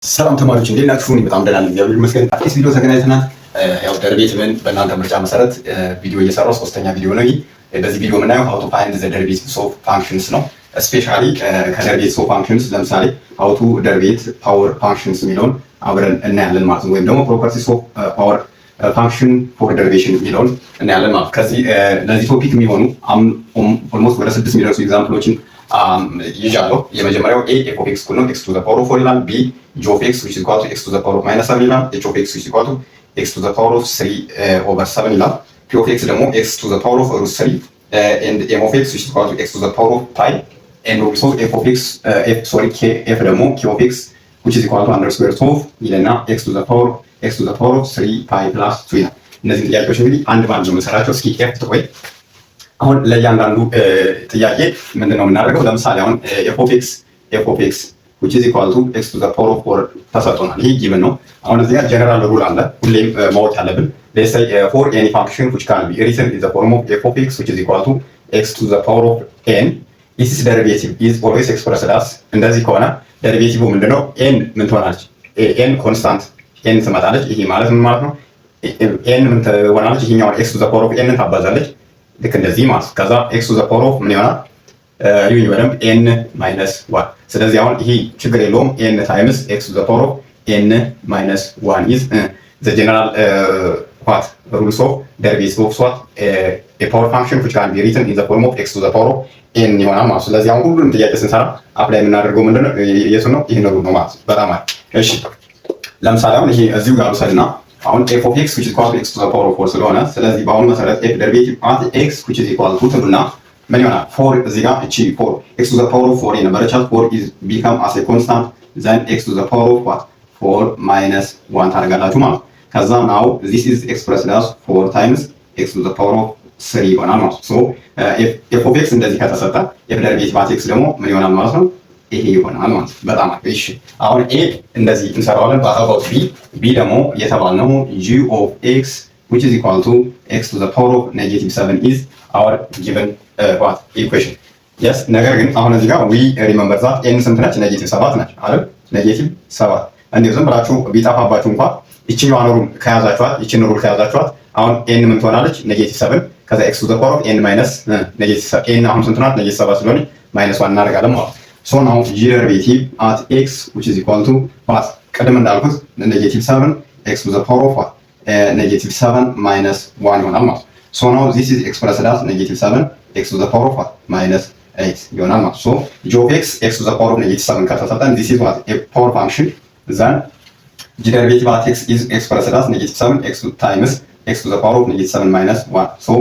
ሰላም ተማሪዎች እንዴት ናችሁ? እኔ በጣም ደህና ነኝ፣ እግዚአብሔር ይመስገን። አዲስ ቪዲዮ ተገናኝተናል። ያው ደሪቬቲቭን በእናንተ ምርጫ መሰረት ቪዲዮ እየሰራው ሶስተኛ ቪዲዮ ነው። በዚህ ቪዲዮ የምናየው ሃው ቱ ፋይንድ ዘ ደሪቬቲቭስ ኦፍ ፋንክሽንስ ነው። ስፔሻሊ ከደሪቬቲቭስ ኦፍ ፋንክሽንስ ለምሳሌ ሃው ቱ ደሪቬት ፓወር ፋንክሽንስ የሚለውን አብረን እናያለን ማለት ነው። ወይም ደግሞ ፕሮፐርቲስ ኦፍ ፓወር ፋንክሽን ፎር ደሪቬሽን የሚለውን እናያለን ማለት ነው። ከዚህ ለዚህ ቶፒክ የሚሆኑ ኦልሞስት ወደ 6 የሚደርሱ ኤግዛምፕሎችን ይዣለሁ። የመጀመሪያው ኤ ኤፍ ኦፍ ኤክስ እኩል ነው ኤክስ ቱ ዘ ፓወር ኦፍ 4 ይላል። ቢ ጂ ኦፍ ኤክስ ዊች ኢዝ ኢኳል ቱ ኤክስ ቱ ዘ ፓወር ኦፍ ማይነስ 7 ይላል። ኤች ኦፍ ኤክስ ዊች ኢዝ ኢኳል ቱ ኤክስ ቱ ዘ ፓወር ኦፍ 3 ኦቨር 7 ይላል። ፒ ኦፍ ኤክስ ደግሞ ኤክስ ቱ ዘ ፓወር ኦፍ ሩት 3 ኤንድ ኤም ኦፍ ኤክስ ዊች ኢዝ ኢኳል ቱ ኤክስ ቱ ዘ ፓወር ኦፍ ፓይ ኤንድ ኦልሶ ኤፍ ኦፍ ኤክስ ኬ ኤፍ ደግሞ ኪ ኦፍ ኤክስ ዊች ኢዝ ኢኳል ቱ አንደር ስኩዌር ሩት ኦፍ ይለና ኤክስ ቱ ዘ ፓወር ኦፍ 3 ፓይ ፕላስ 2 ይላል። እነዚህ ጥያቄዎች እንግዲህ አንድ ባንድ ነው የምንሰራቸው። እስኪ ኤፍ ትቆይ። አሁን ለእያንዳንዱ ጥያቄ ምንድነው የምናደርገው? ለምሳሌ አሁን ኤፍ ኦፍ ኤክስ which is equal to x to the power of 4 ተሰጥቶናል። ይሄ ጊቭን ነው። አሁን እዚህ ጋር ጀነራል ሩል አለ ሁሌም ማወቅ ያለብን። let's say for any function which can be written in the form of f of x which is equal to x to the power of n its derivative is always expressed as እንደዚህ ከሆነ ደሪቬቲቭ ምንድነው? n ምን ትሆናለች? n ኮንስታንት n ትመጣለች። ይሄ ማለት ምን ማለት ነው? n ምን ትሆናለች? ይሄኛው x to the power of n ታባዛለች። ልክ እንደዚህ ማለት ከዛ x to the power of ምን ይሆናል? ይሁን በደንብ n minus 1። ስለዚህ አሁን ይሄ ችግር የለውም። n times x to the power of n minus 1 is the general what rules of derivative of what a power function which can be written in the form of x to the power of n ይሆናል ማለት። ስለዚህ አሁን ሁሉንም ጥያቄ ስንሰራ አፕላይ የምናደርገው ምንድነው? የቱ ነው? ይሄን ነው ነው ማለት በጣም አሪፍ። እሺ ለምሳሌ አሁን ይሄ እዚሁ ጋር ወሰድና አሁን f of x which is equal to x to the power of 4 ስለሆነ ስለዚህ በአሁኑ መሰረት f derivative at x which is equal to ትሉና ምን ይሆናል? 4 እዚህ ጋር እቺ 4 x to the power of 4 የነበረቻት 4 is become as a constant then x to the power of what 4 minus 1 ታደርጋላችሁ ማለት። ከዛ now this is expressed as 4 times x to the power of 3 ይሆናል ማለት። so f of x እንደዚህ ከተሰጠ f derivative at x ደግሞ ምን ይሆናል ማለት ነው? ይሄ ይሆናል ማለት። በጣም እሺ አሁን a እንደዚህ እንሰራዋለን። በአባውት b ደግሞ የተባልነው g of x which is equal to x to the power of -7 is our given what equation yes። ነገር ግን አሁን እዚህ ጋር we remember that n ስንት ነች? -7 ነች አይደል? -7 እንዴው ዝም ብላችሁ ቢጣፋባችሁ እንኳን ይቺኛዋን ሩል ከያዛችኋት ይቺን ሩል ከያዛችኋት አሁን n ምን ትሆናለች? -7 ከዛ x to the power of n minus -7 n አሁን ስንት ናት? -7 ስለሆነ -1 እናደርጋለን ማለት። so now g derivative at x which is equal to what ቀደም እንዳልኩት -7 x to the power of what -7 minus 1 ይሆናል ማለት። so now this is expressed as -7 x to the power of what -8 ይሆናል ማለት። so g of x x to the power of -7 ከተሰጠን this is what a power function then g derivative at x is expressed as -7 x times x to the power of -7 minus 1 so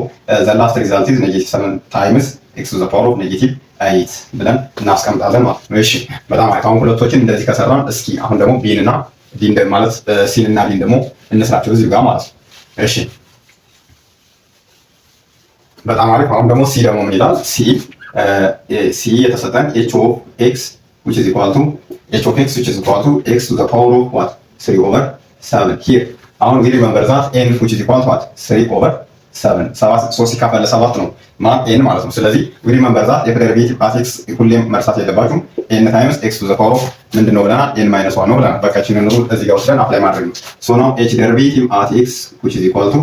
the last result is -7 times x to the power of -8 ብለን እናስቀምጣለን ማለት ነው። እሺ በጣም አሪፍ። አሁን ሁለቶችን እንደዚህ ከሰራን እስኪ አሁን ደግሞ ቢን እና ዲን ማለት ሲን እና ዲን ደግሞ እንስራቸው እዚህ ጋር ማለት ነው። እሺ በጣም አሪፍ። አሁን ደግሞ ሲ ደግሞ ምን ይላል? ሲ የተሰጠን h of x which is equal to x to the power of what 3 over 7 here አሁን እንግዲህ መንበርዛት n which is equal to what 3 over 7 3 ሲካፈል ለ7 ነው ማለት n ማለት ነው። ስለዚህ እንግዲህ መንበርዛት f derivative at x ሁሌም መርሳት የለባችሁም n times x to the power of ምንድነው ብለናል? n minus 1 ነው ብለናል። በቃ እቺን ሩል እዚህ ጋር ወስደን አፕላይ ማድረግ ነው። so now h derivative at x which is equal to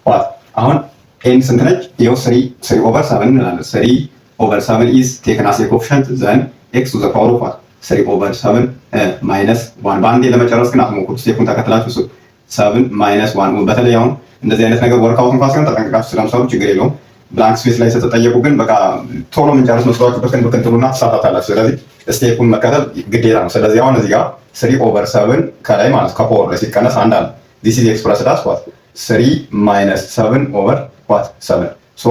what አሁን n ስንት ነች? ይኸው 3 over 7 እንላለን። 3 over 7 is taken as a coefficient then x to the power of what 3 over 7 minus 1 በአንዴ ለመጨረስ ግን አትሞክሩ። ስቴፑን ተከትላችሁ 7 minus 1 በተለይ አሁን እንደዚህ አይነት ነገር ወርክአውት እንኳን ሲሆን ተጠንቅቃችሁ ስለምሰሩ ችግር የለውም። ብላንክ ስፔስ ላይ ስትጠየቁ ግን በቃ ቶሎ የምንጨርስ መስሏችሁ ብክን ትሉና ትሳሳታላችሁ። ስለዚህ ስቴፑን መከተል ግዴታ ነው። ስለዚህ አሁን እዚህ ጋር 3 over 7 ከላይ ማለት ከ4 ላይ ሲቀነስ አንድ አለ። this is expressed as what 3 minus 7 over what 7 so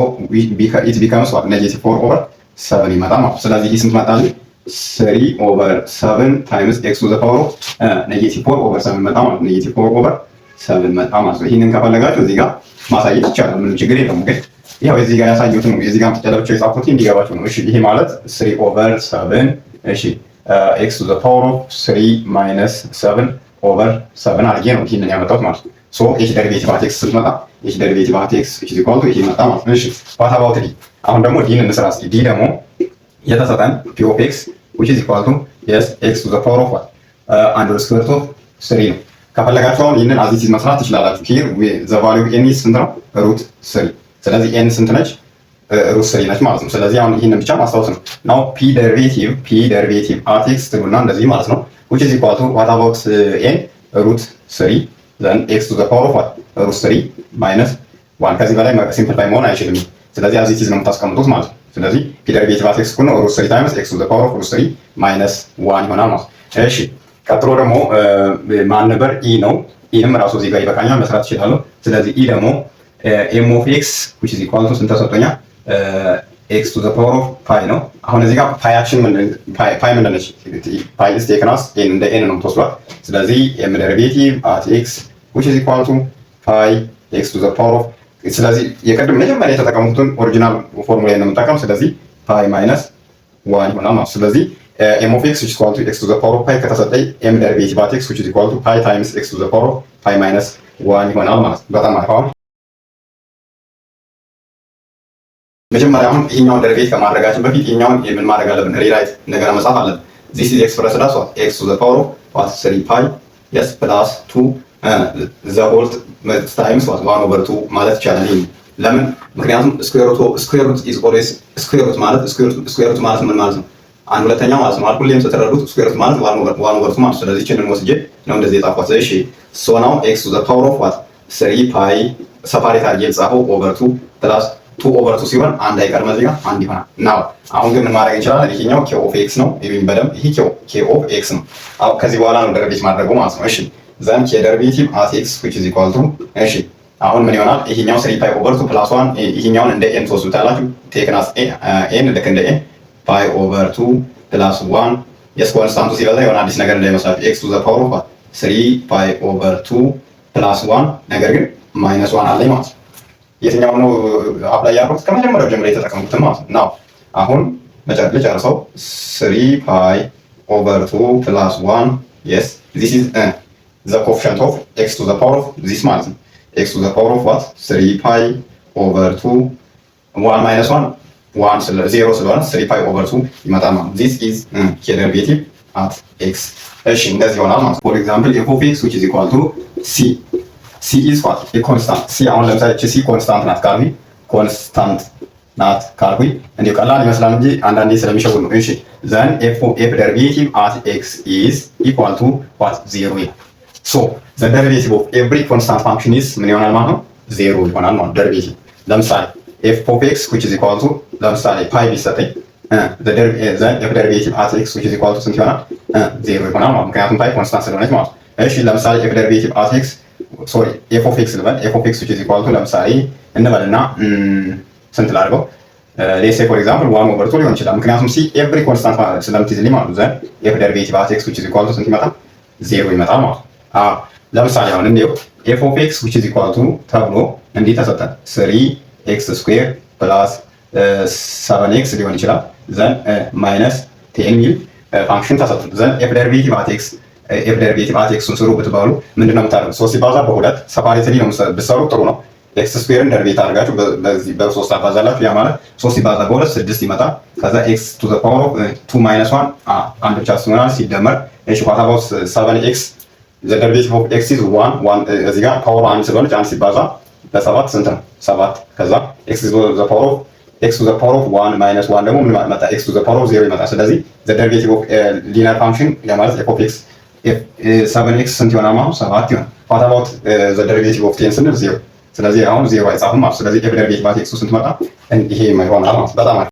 it becomes what -4 over 7 ይመጣል ማለት። ስለዚህ ይህ ስንት መጣል? 3 over 7 times x to the power of -4 over 7 መጣ ማለት -4 over 7 መጣ ማለት ነው። ይሄንን ከፈለጋችሁ እዚህ ጋር ማሳየት ይቻላል፣ ምንም ችግር የለውም። ግን ያው እዚህ ጋር ያሳየሁት ነው እዚህ ጋር ተጨለብቸው የጻፍኩት እንዲገባችሁ ነው። እሺ ይሄ ማለት 3 over 7 እሺ x to the power of 3 minus 7 over 7 አድርጌ ነው ይሄንን ያመጣሁት ማለት ነው። so h derivative at x ስትመጣ h derivative at x which is equal to ይሄ መጣ ማለት ነው። እሺ what about d? አሁን ደግሞ d እንስራ እስኪ። d ደግሞ የተሰጠን p of x which is equal to yes x to the power of what አንድ ኦቨር ስኩዌር ሩት ኦፍ 3 ነው። ከፈለጋችሁ አሁን ይህንን አዚቲዝ መስራት ትችላላችሁ። ሂር ዘ ቫልዩ ኤን ስንት ነው? ሩት 3። ስለዚህ ኤን ስንት ነች? ሩት 3 ነች ማለት ነው። ስለዚህ አሁን ይህንን ብቻ ማስታወስ ነው። ናው ፒ ደሪቬቲቭ አት ኤክስ ትሉና እንደዚህ ማለት ነው which is equal to what about n ሩት 3 then x to the power of what ሩት 3 minus 1 ከዚህ በላይ ሲምፕሊፋይ መሆን አይችልም። ስለዚህ አዚቲዝ ነው የምታስቀምጡት ማለት ነው። ስለዚህ ፒ ደሪቬቲቭ አት ኤክስ ነው ሩት 3 ታይምስ x to the power of ሩት 3 minus 1 ይሆናል ማለት ነው። እሺ ቀጥሎ ደግሞ ማን ነበር? ኢ ነው። ኢንም ራሱ እዚህ ጋር ይበቃኛል መስራት እችላለሁ። ስለዚህ ኢ ደግሞ ኤም ኦፍ ኤክስ which is equal to ስንት ተሰጥቶኛል? ኤክስ ቱ ዘ ፓወር ኦፍ ፓይ ነው። አሁን እዚህ ጋር ፓያችን ፓይ ምንድን ነች? ፓይ ኢዝ ቴክን አስ ኤን እንደ ኤን ነው የምትወስዷት። ስለዚህ ኤም ደሪቬቲቭ አት ኤክስ which is equal to ፓይ ኤክስ ቱ ዘ ፓወር ኦፍ ስለዚህ የቅድም መጀመሪያ የተጠቀሙትን ኦሪጂናል ፎርሙላ ነው የምንጠቀም። ስለዚህ ፓይ ማይነስ 1 ይሆናል ማለት ስለዚህ ኤም ኦፍ ኤክስ which is equal to ኤክስ ቱ ዘ ፓወር ኦፍ ፓይ ከተሰጠኝ ኤም ደሪቬቲቭ አት ኤክስ which is equal to ፓይ ታይምስ ኤክስ ቱ ዘ ፓወር ኦፍ ፓይ ማይነስ 1 ይሆናል ማለት ነው። በጣም አሪፍ። አሁን መጀመሪያ አሁን ይሄኛውን ደሪቬት ከማድረጋችን በፊት ይሄኛውን ምን ማድረግ አለብን? ሪራይት እንደገና መጻፍ አለብን። this is expressed as what x to the power of what 3 pi yes plus 2 the whole times what 1 over 2 ማለት ይቻላል። ለምን? ምክንያቱም ስኩዌር ሩት is always ስኩዌር ሩት ማለት ምን ማለት ነው? አንድ ሁለተኛ ማለት ነው። ሁሌም ስትረዱት ስኩዌር ሩት ማለት 1 over 2 ማለት ስለዚህ እቺንን ወስጄ ነው እንደዚህ የጻፍኳት። እሺ so now x to the power of what 3 pi ሰፓሬት አድርጌ ጻፈው over 2 plus 2 over 2 ሲሆን አንድ አይቀርም እዚህ ጋር አንድ ይሆናል። ናው አሁን ግን ምን ማድረግ እንችላለን? ይሄኛው k of x ነው። ይሄን በደንብ ይሄ k of x ነው። አሁን ከዚህ በኋላ ነው ደሪቬቲቭ ማድረጉ ማለት ነው። እሺ ዘን k ደሪቬቲቭ at x which is equal to እሺ አሁን ምን ይሆናል? ይሄኛው 3 pi over 2 plus 1 ይሄኛውን እንደ n ትወስዱታላችሁ። ቴክን አስ n ልክ እንደ n pi over 2 plus 1 yes ኮንስታንቱ ሲበዛ የሆነ አዲስ ነገር እንዳይመስላችሁ x to the power of 3 pi over 2 plus 1 ነገር ግን minus 1 አለኝ ማለት ነው። የትኛው ነው አፕላይ ያደረኩት? ከመጀመሪያው ጀምሮ የተጠቀምኩት ማለት ነው። ናው አሁን ልጨርሰው 3 pi over 2 plus 1 yes this is the coefficient of x to the power of this ማለት ነው። x to the power of what 3 pi over 2 1 minus 1 0 ስለሆነ 3 pi over 2 ይመጣል ማለት ነው። this is k derivative at x እሺ እንደዚህ ይሆናል ማለት ነው። for example f of x which is equal to c is what a constant c አሁን ለምሳሌ c ኮንስታንት ናት ካልኩኝ እንዲሁ ቀላል ይመስላል እንጂ አንዳንዴ ስለሚሸውድ ነው። እሺ then f derivative at x is equal to what 0 ይላል። so the derivative of every constant function is ምን ይሆናል ማለት ነው? 0 ይሆናል ማለት derivative። ለምሳሌ f of x which is equal to ለምሳሌ ፓይ ቢሰጠኝ then f derivative at x which is equal to ስንት ይሆናል? 0 ይሆናል ማለት ምክንያቱም ፓይ ኮንስታንት ስለሆነች ማለት ነው። እሺ ለምሳሌ f derivative at x sorry f of x ልበል f of x which is equal to ለምሳሌ እንበልና ስንት ላድርገው? let's say for example 1 over 2 ሊሆን ይችላል። ምክንያቱም c every constant ስለምትይዝልኝ ማለት ነው። then f derivative at x which is equal to ስንት ይመጣል? 0 ይመጣል ማለት ነው። ለምሳሌ አሁን እንዴው f of x which is equal to ተብሎ እንዲህ ተሰጠን 3x square plus 7x ሊሆን ይችላል። then minus 10 ሚል ፋንክሽን ተሰጠን። then f derivative at x ስሩ ብትባሉ ምንድነው የምታደርጉት? 3 ሲባዛ በ2 ሰፓሬትሊ ነው ብትሰሩ ጥሩ ነው። ኤክስ ስኩዌርን ደሪቬት አድርጋችሁ በዚህ በ3 አባዛላችሁ ያ ማለት 3 ሲባዛ በ2 6 ይመጣል። ከዛ x to the power of 2 minus 1 አንድ ብቻ ሲሆናል ሲደመር እሺ what about 7x the derivative of x is 1 እዚህ ጋር ፓወር 1 ስለሆነች 1 ሲባዛ በ7 ስንት ነው? 7 ከዛ x to the power of 1 minus 1 ደግሞ ምን መጣ? x to the power of 0 ይመጣል። ስለዚህ the derivative of linear function ያ ማለት f of x 7x ስንት ይሆናል ማለት 7 ይሆናል። what about the derivative of 10 ስንል 0 ስለዚህ አሁን 0 አይጻፍም ማለት ስለዚህ f derivative of x ስንት መጣ? ይሄ ይሆናል ማለት በጣም